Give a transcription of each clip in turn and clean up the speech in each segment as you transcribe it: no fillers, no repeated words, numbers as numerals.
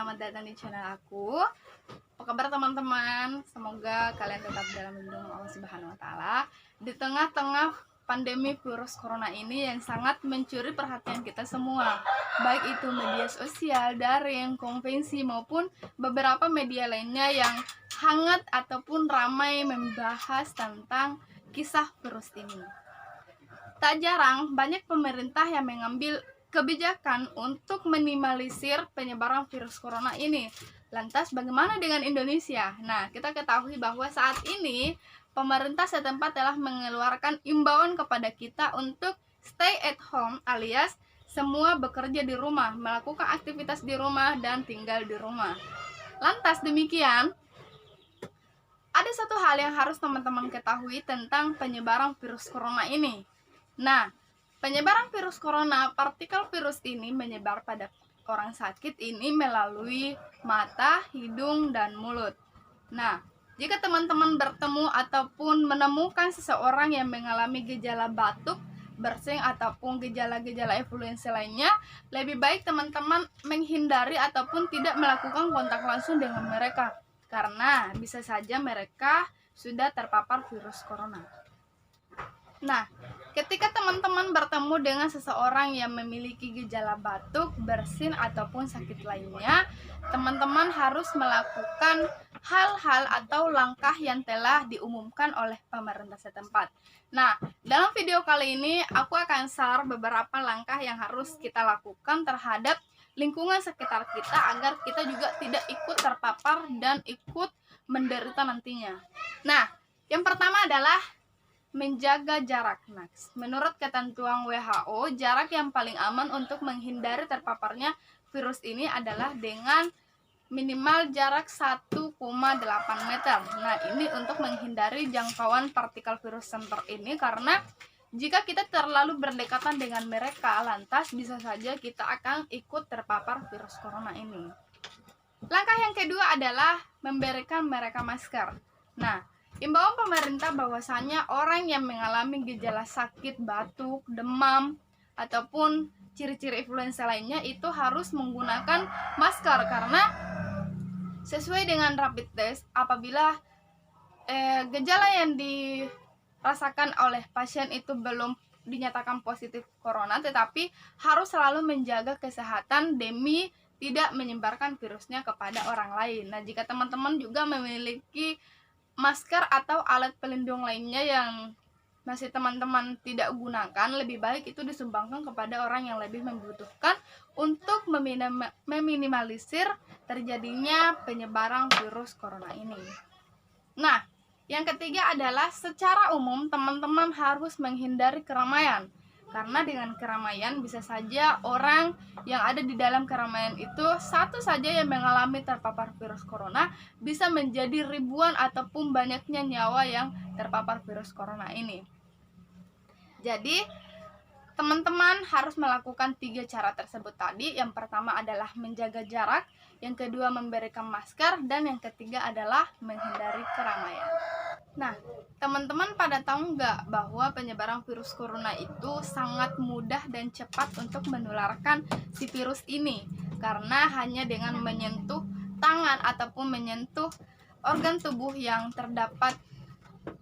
selamat datang di channel aku. Apa kabar teman-teman? Semoga kalian tetap dalam lindungan Allah Subhanahu wa taala di tengah-tengah pandemi virus corona ini yang sangat mencuri perhatian kita semua. Baik itu media sosial, daring, konvensi maupun beberapa media lainnya yang hangat ataupun ramai membahas tentang kisah virus ini. Tak jarang banyak pemerintah yang mengambil kebijakan untuk minimalisir penyebaran virus corona ini. Lantas bagaimana dengan Indonesia? Nah, kita ketahui bahwa saat ini pemerintah setempat telah mengeluarkan imbauan kepada kita untuk stay at home alias semua bekerja di rumah, melakukan aktivitas di rumah dan tinggal di rumah. Lantas demikian, ada satu hal yang harus teman-teman ketahui tentang penyebaran virus corona ini. Nah, penyebaran virus corona, partikel virus ini menyebar pada orang sakit ini melalui mata, hidung, dan mulut. Nah, jika teman-teman bertemu ataupun menemukan seseorang yang mengalami gejala batuk, bersin, ataupun gejala-gejala influenza lainnya, lebih baik teman-teman menghindari ataupun tidak melakukan kontak langsung dengan mereka, karena bisa saja mereka sudah terpapar virus corona. Nah, ketika teman-teman bertemu dengan seseorang yang memiliki gejala batuk, bersin, ataupun sakit lainnya, teman-teman harus melakukan hal-hal atau langkah yang telah diumumkan oleh pemerintah setempat. Nah, dalam video kali ini aku akan share beberapa langkah yang harus kita lakukan terhadap lingkungan sekitar kita agar kita juga tidak ikut terpapar dan ikut menderita nantinya. Nah, yang pertama adalah menjaga jarak. Nah, menurut ketentuan WHO, jarak yang paling aman untuk menghindari terpaparnya virus ini adalah dengan minimal jarak 1,8 meter. Nah, ini untuk menghindari jangkauan partikel virus center ini, karena jika kita terlalu berdekatan dengan mereka, lantas bisa saja kita akan ikut terpapar virus corona ini. Langkah yang kedua adalah memberikan mereka masker. Nah, imbauan pemerintah bahwasanya orang yang mengalami gejala sakit, batuk, demam, ataupun ciri-ciri influenza lainnya itu harus menggunakan masker, karena sesuai dengan rapid test, apabila gejala yang dirasakan oleh pasien itu belum dinyatakan positif corona, tetapi harus selalu menjaga kesehatan demi tidak menyebarkan virusnya kepada orang lain. Nah, jika teman-teman juga memiliki masker atau alat pelindung lainnya yang masih teman-teman tidak gunakan, lebih baik itu disumbangkan kepada orang yang lebih membutuhkan untuk meminimalisir terjadinya penyebaran virus corona ini. Nah, yang ketiga adalah secara umum teman-teman harus menghindari keramaian, karena dengan keramaian bisa saja orang yang ada di dalam keramaian itu satu saja yang mengalami terpapar virus corona bisa menjadi ribuan ataupun banyaknya nyawa yang terpapar virus corona ini. Jadi teman-teman harus melakukan 3 cara tersebut tadi. Yang pertama adalah menjaga jarak, yang kedua memberikan masker, dan yang ketiga adalah menghindari keramaian. Nah, teman-teman pada tahu nggak bahwa penyebaran virus corona itu sangat mudah dan cepat untuk menularkan si virus ini, karena hanya dengan menyentuh tangan ataupun menyentuh organ tubuh yang terdapat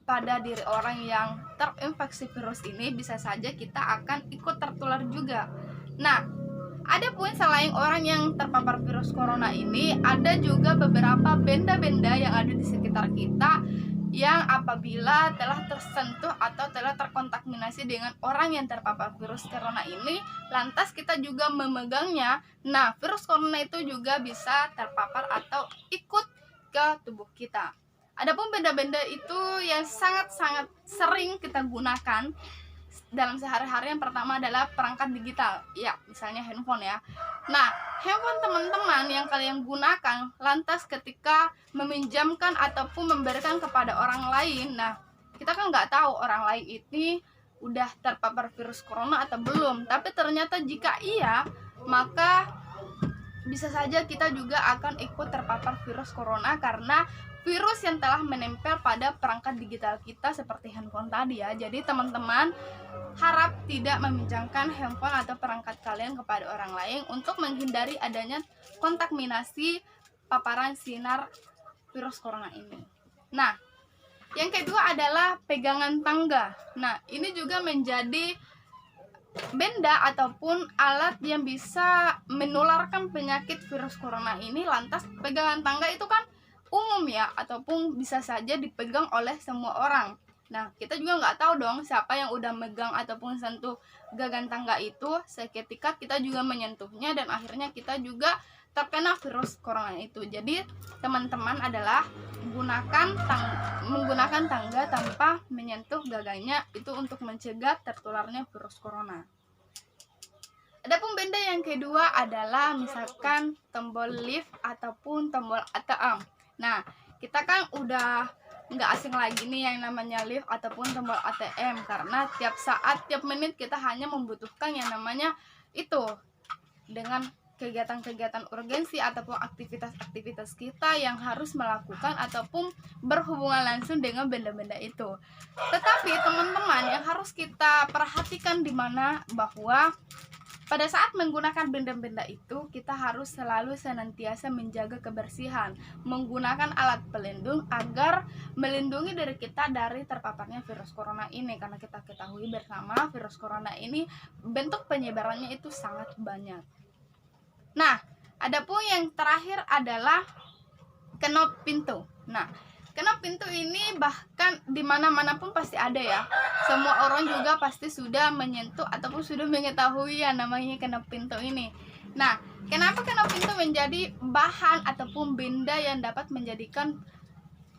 pada diri orang yang terinfeksi virus ini, bisa saja kita akan ikut tertular juga. Nah, adapun selain orang yang terpapar virus corona ini, ada juga beberapa benda-benda yang ada di sekitar kita yang apabila telah tersentuh atau telah terkontaminasi dengan orang yang terpapar virus corona ini, lantas kita juga memegangnya. Nah, virus corona itu juga bisa terpapar atau ikut ke tubuh kita. Adapun benda-benda itu yang sangat-sangat sering kita gunakan dalam sehari-hari, yang pertama adalah perangkat digital, ya misalnya handphone ya. Nah, handphone teman-teman yang kalian gunakan, lantas ketika meminjamkan ataupun memberikan kepada orang lain, nah kita kan nggak tahu orang lain ini udah terpapar virus corona atau belum. Tapi ternyata jika iya, maka bisa saja kita juga akan ikut terpapar virus corona karena virus yang telah menempel pada perangkat digital kita seperti handphone tadi ya. Jadi teman-teman harap tidak meminjamkan handphone atau perangkat kalian kepada orang lain untuk menghindari adanya kontaminasi paparan sinar virus corona ini. Nah, yang kedua adalah pegangan tangga. Nah, ini juga menjadi benda ataupun alat yang bisa menularkan penyakit virus corona ini. Lantas pegangan tangga itu kan umum ya, ataupun bisa saja dipegang oleh semua orang. Nah, kita juga nggak tahu dong siapa yang udah megang ataupun sentuh gagang tangga itu. Seketika kita juga menyentuhnya dan akhirnya kita juga terkena virus corona itu. Jadi teman-teman adalah menggunakan tangga tanpa menyentuh gagangnya itu untuk mencegah tertularnya virus corona. Adapun benda yang kedua adalah misalkan tombol lift ataupun tombol ATM. Nah, kita kan udah nggak asing lagi nih yang namanya lift ataupun tombol ATM karena tiap saat, tiap menit kita hanya membutuhkan yang namanya itu dengan kegiatan-kegiatan urgensi ataupun aktivitas-aktivitas kita yang harus melakukan ataupun berhubungan langsung dengan benda-benda itu. Tetapi teman-teman yang harus kita perhatikan di mana bahwa pada saat menggunakan benda-benda itu kita harus selalu senantiasa menjaga kebersihan, menggunakan alat pelindung agar melindungi diri kita dari terpaparnya virus corona ini, karena kita ketahui bersama virus corona ini bentuk penyebarannya itu sangat banyak. Nah, adapun yang terakhir adalah kenop pintu. Nah, kenop pintu ini bahkan di mana-mana pun pasti ada ya. Semua orang juga pasti sudah menyentuh ataupun sudah mengetahui yang namanya kenop pintu ini. Nah, kenapa kenop pintu menjadi bahan ataupun benda yang dapat menjadikan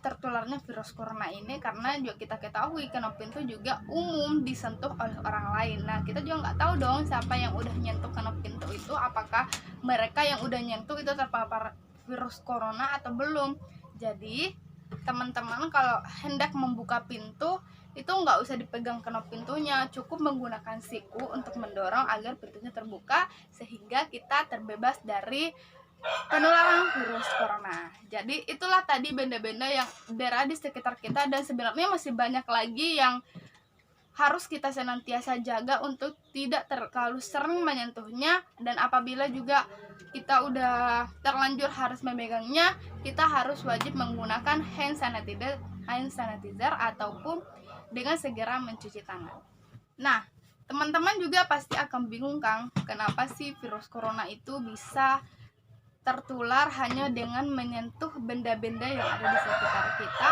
tertularnya virus corona ini? Karena juga kita ketahui kenop pintu juga umum disentuh oleh orang lain. Nah, kita juga nggak tahu dong siapa yang udah nyentuh kenop pintu itu, apakah mereka yang udah nyentuh itu terpapar virus corona atau belum. Jadi teman-teman kalau hendak membuka pintu itu nggak usah dipegang kenop pintunya, cukup menggunakan siku untuk mendorong agar pintunya terbuka sehingga kita terbebas dari penularan virus corona. Jadi itulah tadi benda-benda yang berada di sekitar kita dan sebenarnya masih banyak lagi yang harus kita senantiasa jaga untuk tidak terlalu sering menyentuhnya, dan apabila juga kita udah terlanjur harus memegangnya, kita harus wajib menggunakan hand sanitizer ataupun dengan segera mencuci tangan. Nah, teman-teman juga pasti akan bingung kan, kenapa sih virus corona itu bisa tertular hanya dengan menyentuh benda-benda yang ada di sekitar kita.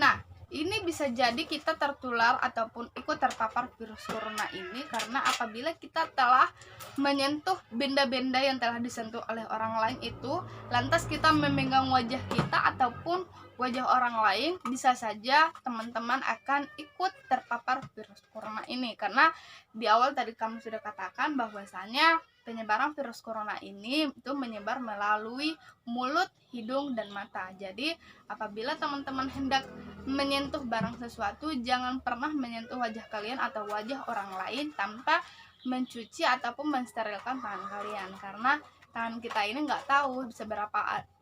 Nah, ini bisa jadi kita tertular ataupun ikut terpapar virus corona ini karena apabila kita telah menyentuh benda-benda yang telah disentuh oleh orang lain itu, lantas kita memegang wajah kita ataupun wajah orang lain, bisa saja teman-teman akan ikut terpapar virus corona ini. Karena di awal tadi kamu sudah katakan bahwasanya penyebaran virus corona ini itu menyebar melalui mulut, hidung, dan mata. Jadi apabila teman-teman hendak menyentuh barang sesuatu, jangan pernah menyentuh wajah kalian atau wajah orang lain tanpa mencuci ataupun mensterilkan tangan kalian, karena tangan kita ini nggak tahu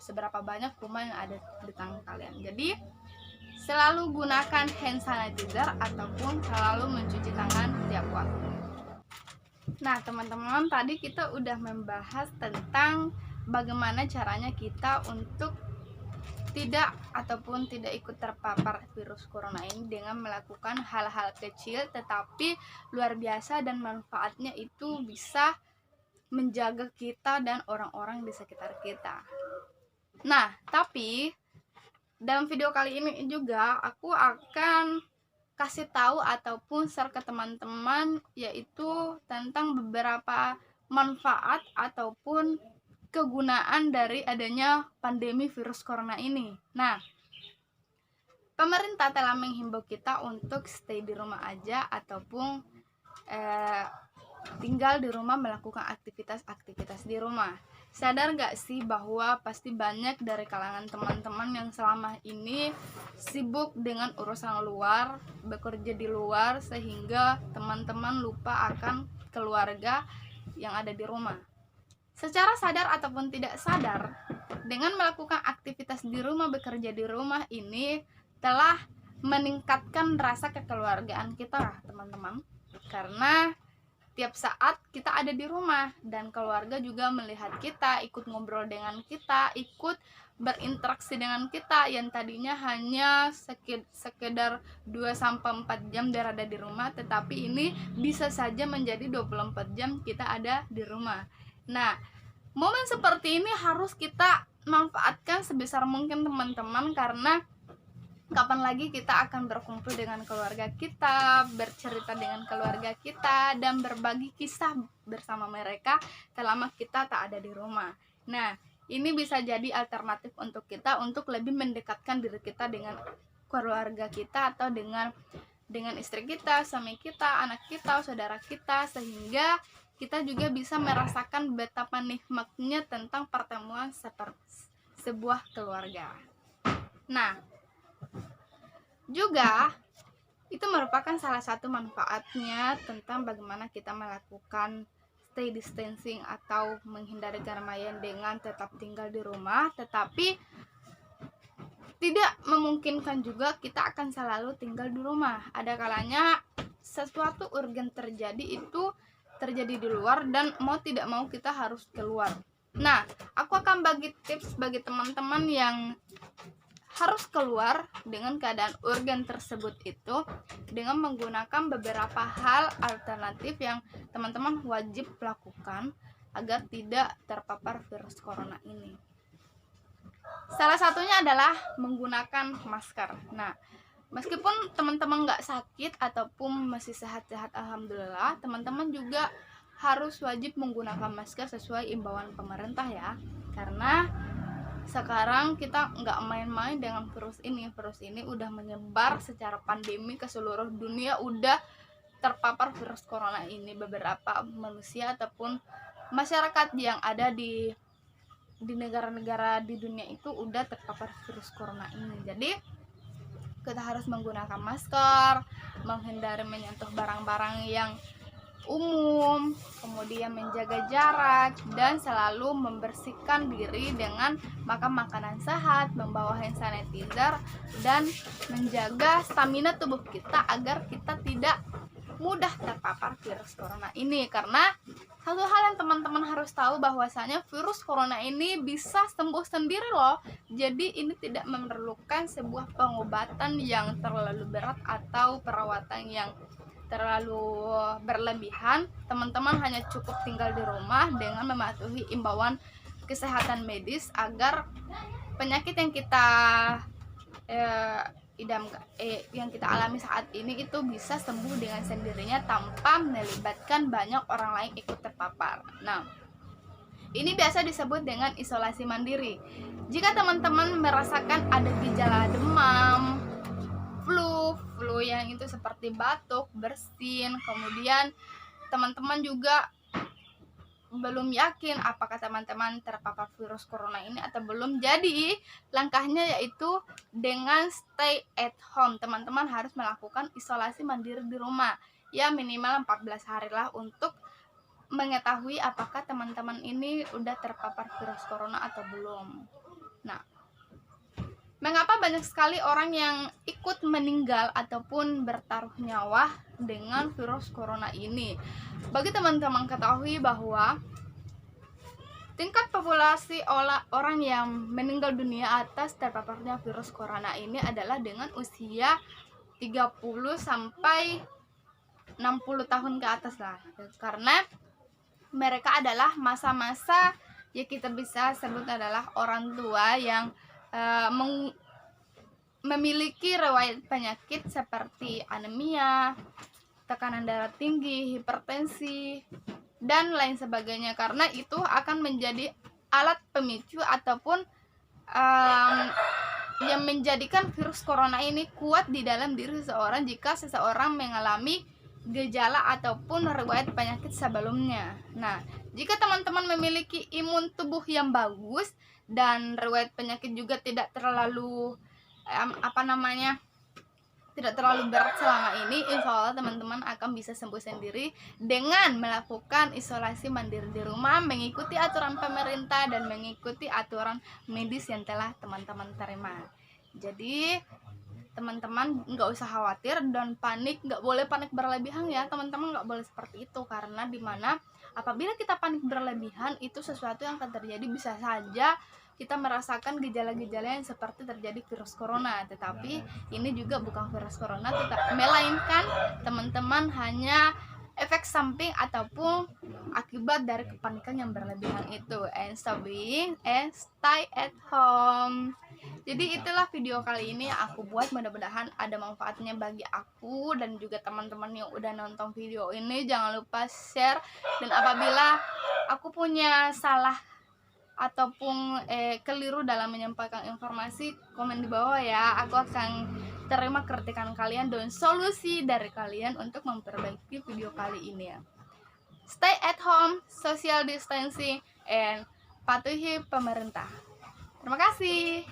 seberapa banyak kuman yang ada di tangan kalian. Jadi selalu gunakan hand sanitizer ataupun selalu mencuci tangan setiap waktu. Nah teman-teman, tadi kita udah membahas tentang bagaimana caranya kita untuk tidak ikut terpapar virus corona ini dengan melakukan hal-hal kecil tetapi luar biasa dan manfaatnya itu bisa menjaga kita dan orang-orang di sekitar kita. Nah, tapi dalam video kali ini juga aku akan kasih tahu ataupun share ke teman-teman yaitu tentang beberapa manfaat ataupun kegunaan dari adanya pandemi virus corona ini. Nah, pemerintah telah menghimbau kita untuk stay di rumah aja ataupun tinggal di rumah melakukan aktivitas di rumah. Sadar gak sih bahwa pasti banyak dari kalangan teman-teman yang selama ini sibuk dengan urusan luar, bekerja di luar, sehingga teman-teman lupa akan keluarga yang ada di rumah. secara sadar ataupun tidak sadar, dengan melakukan aktivitas di rumah, bekerja di rumah ini telah meningkatkan rasa kekeluargaan kita, teman-teman. Karena tiap saat kita ada di rumah dan keluarga juga melihat kita, ikut ngobrol dengan kita, ikut berinteraksi dengan kita yang tadinya hanya sekedar 2-4 jam berada di rumah, tetapi ini bisa saja menjadi 24 jam kita ada di rumah. Nah, momen seperti ini harus kita manfaatkan sebesar mungkin, teman-teman, karena kapan lagi kita akan berkumpul dengan keluarga kita, bercerita dengan keluarga kita, dan berbagi kisah bersama mereka selama kita tak ada di rumah. Nah, ini bisa jadi alternatif untuk kita untuk lebih mendekatkan diri kita dengan keluarga kita atau dengan istri kita, suami kita, anak kita, saudara kita, sehingga kita juga bisa merasakan betapa nikmatnya tentang pertemuan seperti sebuah keluarga. Nah, juga itu merupakan salah satu manfaatnya tentang bagaimana kita melakukan stay distancing atau menghindari keramaian dengan tetap tinggal di rumah, tetapi tidak memungkinkan juga kita akan selalu tinggal di rumah. Ada kalanya sesuatu urgen terjadi di luar dan mau tidak mau kita harus keluar. Nah, aku akan bagi tips bagi teman-teman yang harus keluar dengan keadaan urgen tersebut itu dengan menggunakan beberapa hal alternatif yang teman-teman wajib lakukan agar tidak terpapar virus corona ini. Salah satunya adalah menggunakan masker. Nah, meskipun teman-teman nggak sakit ataupun masih sehat-sehat, alhamdulillah, teman-teman juga harus wajib menggunakan masker sesuai imbauan pemerintah ya, karena sekarang kita nggak main-main dengan virus ini. Virus ini udah menyebar secara pandemi ke seluruh dunia, udah terpapar virus corona ini. Beberapa manusia ataupun masyarakat yang ada di negara-negara di dunia itu udah terpapar virus corona ini. Jadi kita harus menggunakan masker, menghindari menyentuh barang-barang yang umum, kemudian menjaga jarak, dan selalu membersihkan diri dengan makan makanan sehat, membawa hand sanitizer, dan menjaga stamina tubuh kita agar kita tidak mudah terpapar virus corona ini. Karena satu hal yang teman-teman harus tahu bahwasanya virus corona ini bisa sembuh sendiri loh. Jadi ini tidak memerlukan sebuah pengobatan yang terlalu berat atau perawatan yang terlalu berlebihan. Teman-teman hanya cukup tinggal di rumah dengan mematuhi imbauan kesehatan medis agar penyakit yang kita yang kita alami saat ini itu bisa sembuh dengan sendirinya tanpa melibatkan banyak orang lain ikut terpapar. Nah, ini biasa disebut dengan isolasi mandiri. Jika teman-teman merasakan ada gejala demam, flu yang itu seperti batuk, bersin, kemudian teman-teman juga belum yakin apakah teman-teman terpapar virus corona ini atau belum, jadi langkahnya yaitu dengan stay at home. Teman-teman harus melakukan isolasi mandiri di rumah ya, minimal 14 hari lah untuk mengetahui apakah teman-teman ini udah terpapar virus corona atau belum. Nah, mengapa banyak sekali orang yang ikut meninggal ataupun bertaruh nyawa dengan virus corona ini? Bagi teman-teman ketahui bahwa tingkat populasi orang yang meninggal dunia atas terpaparnya virus corona ini adalah dengan usia 30 sampai 60 tahun ke atas lah. Karena mereka adalah masa-masa ya kita bisa sebut adalah orang tua yang memiliki riwayat penyakit seperti anemia, tekanan darah tinggi, hipertensi, dan lain sebagainya. Karena itu akan menjadi alat pemicu ataupun yang menjadikan virus corona ini kuat di dalam diri seseorang jika seseorang mengalami gejala ataupun riwayat penyakit sebelumnya. Nah, jika teman-teman memiliki imun tubuh yang bagus dan riwayat penyakit juga tidak terlalu tidak terlalu berat selama ini, insya Allah teman-teman akan bisa sembuh sendiri dengan melakukan isolasi mandiri di rumah, mengikuti aturan pemerintah dan mengikuti aturan medis yang telah teman-teman terima. Jadi teman-teman nggak usah khawatir dan panik, nggak boleh panik berlebihan ya teman-teman, nggak boleh seperti itu, karena dimana apabila kita panik berlebihan itu sesuatu yang akan terjadi, bisa saja kita merasakan gejala-gejala yang seperti terjadi virus corona, tetapi ini juga bukan virus corona, melainkan teman-teman hanya efek samping ataupun akibat dari kepanikan yang berlebihan itu. And stay at home. Jadi itulah video kali ini aku buat, mudah-mudahan ada manfaatnya bagi aku dan juga teman-teman yang udah nonton video ini. Jangan lupa share, dan apabila aku punya salah ataupun keliru dalam menyampaikan informasi, komen di bawah ya. Aku akan terima kritikan kalian dan solusi dari kalian untuk memperbaiki video kali ini ya. Stay at home, social distancing, and patuhi pemerintah. Terima kasih.